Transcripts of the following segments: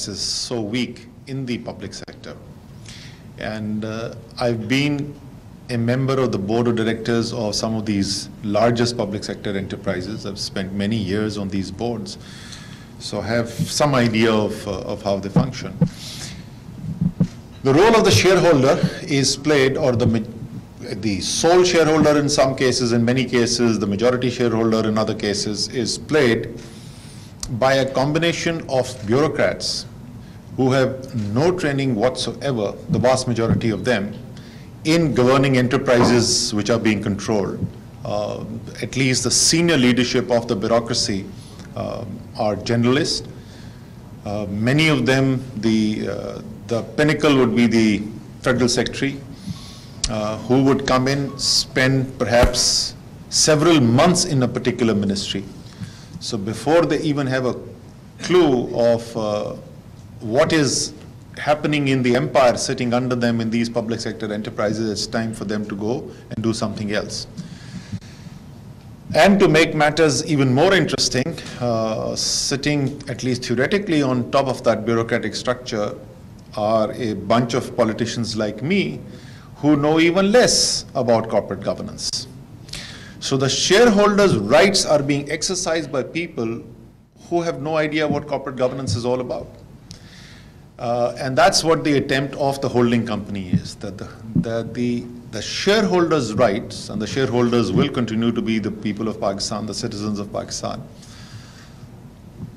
is so weak in the public sector. And I've been a member of the board of directors of some of these largest public sector enterprises. I've spent many years on these boards, so I have some idea of how they function. The role of the shareholder is played, or the sole shareholder in some cases, in many cases the majority shareholder in other cases, is played by a combination of bureaucrats who have no training whatsoever, the vast majority of them, in governing enterprises which are being controlled. At least the senior leadership of the bureaucracy are generalists. Many of them, the pinnacle would be the federal secretary, who would come in, spend perhaps several months in a particular ministry. So before they even have a clue of what is happening in the empire sitting under them in these public sector enterprises, it's time for them to go and do something else. And to make matters even more interesting, sitting at least theoretically on top of that bureaucratic structure are a bunch of politicians like me who know even less about corporate governance. So the shareholders' rights are being exercised by people who have no idea what corporate governance is all about. And that's what the attempt of the holding company is, that the shareholders' rights, and the shareholders will continue to be the people of Pakistan, the citizens of Pakistan,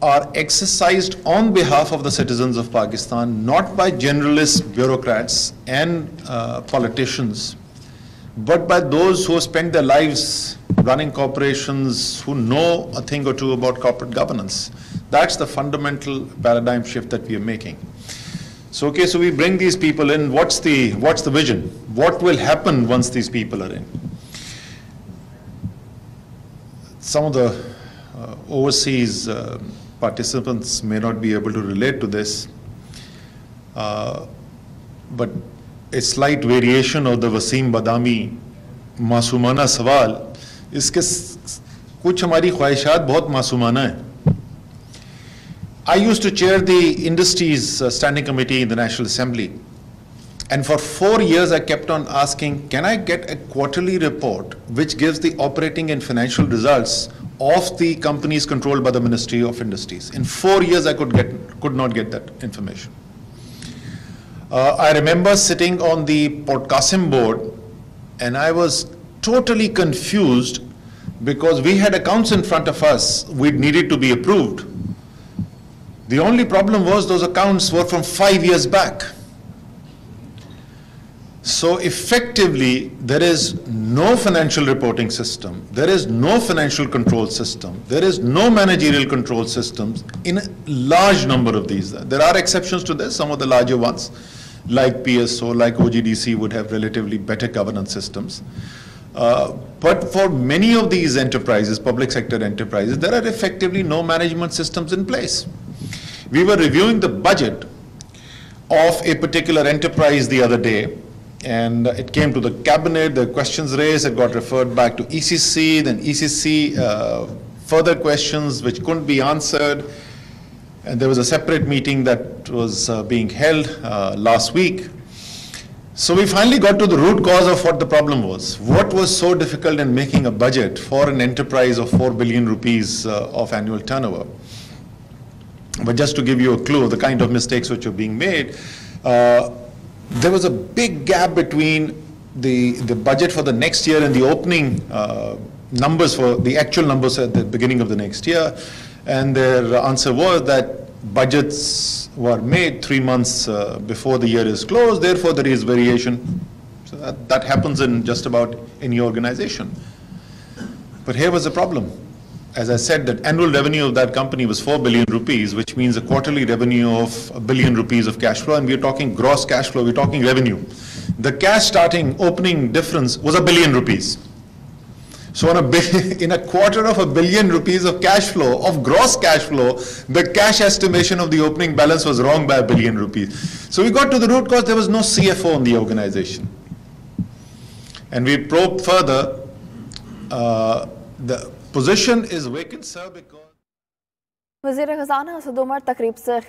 are exercised on behalf of the citizens of Pakistan, not by generalist bureaucrats and politicians, but by those who spend their lives running corporations, who know a thing or two about corporate governance. That's the fundamental paradigm shift that we are making. So, okay, so we bring these people in. What's the vision? What will happen once these people are in? Some of the overseas participants may not be able to relate to this, but a slight variation of the Wasim Badami मासूमाना सवाल, इसके कुछ हमारी ख्वाहिशात बहुत मासूमाना है. I used to chair the Industries Standing Committee in the National Assembly, and for 4 years I kept on asking, can I get a quarterly report which gives the operating and financial results of the companies controlled by the Ministry of Industries? In 4 years I could not get that information. I remember sitting on the Port Qasim board, and I was totally confused because we had accounts in front of us which needed to be approved. The only problem was those accounts were from 5 years back. So effectively, there is no financial reporting system, there is no financial control system, there is no managerial control systems in a large number of these. There are exceptions to this. Some of the larger ones, like PSO, like OGDC, would have relatively better governance systems. But for many of these enterprises, public sector enterprises, there are effectively no management systems in place. We were reviewing the budget of a particular enterprise the other day, and it came to the cabinet, the questions raised, it got referred back to ECC, then ECC further questions which couldn't be answered, and there was a separate meeting that was being held last week. So we finally got to the root cause of what the problem was. What was so difficult in making a budget for an enterprise of 4 billion rupees of annual turnover? But just to give you a clue of the kind of mistakes which are being made, there was a big gap between the budget for the next year and the opening numbers, for the actual numbers at the beginning of the next year. And their answer was that budgets were made 3 months before the year is closed, therefore there is variation. So that happens in just about any organization. But here was the problem. As I said, that annual revenue of that company was 4 billion rupees, which means a quarterly revenue of 1 billion rupees of cash flow, and we're talking gross cash flow, we're talking revenue. The cash opening difference was 1 billion rupees. So in a quarter of 1 billion rupees of cash flow, of gross cash flow, the cash estimation of the opening balance was wrong by 1 billion rupees. So we got to the root cause. There was no CFO in the organization. And we probed further. The position is vacant, sir, because वज़ीर ख़ज़ाना असद उमर तकरीब से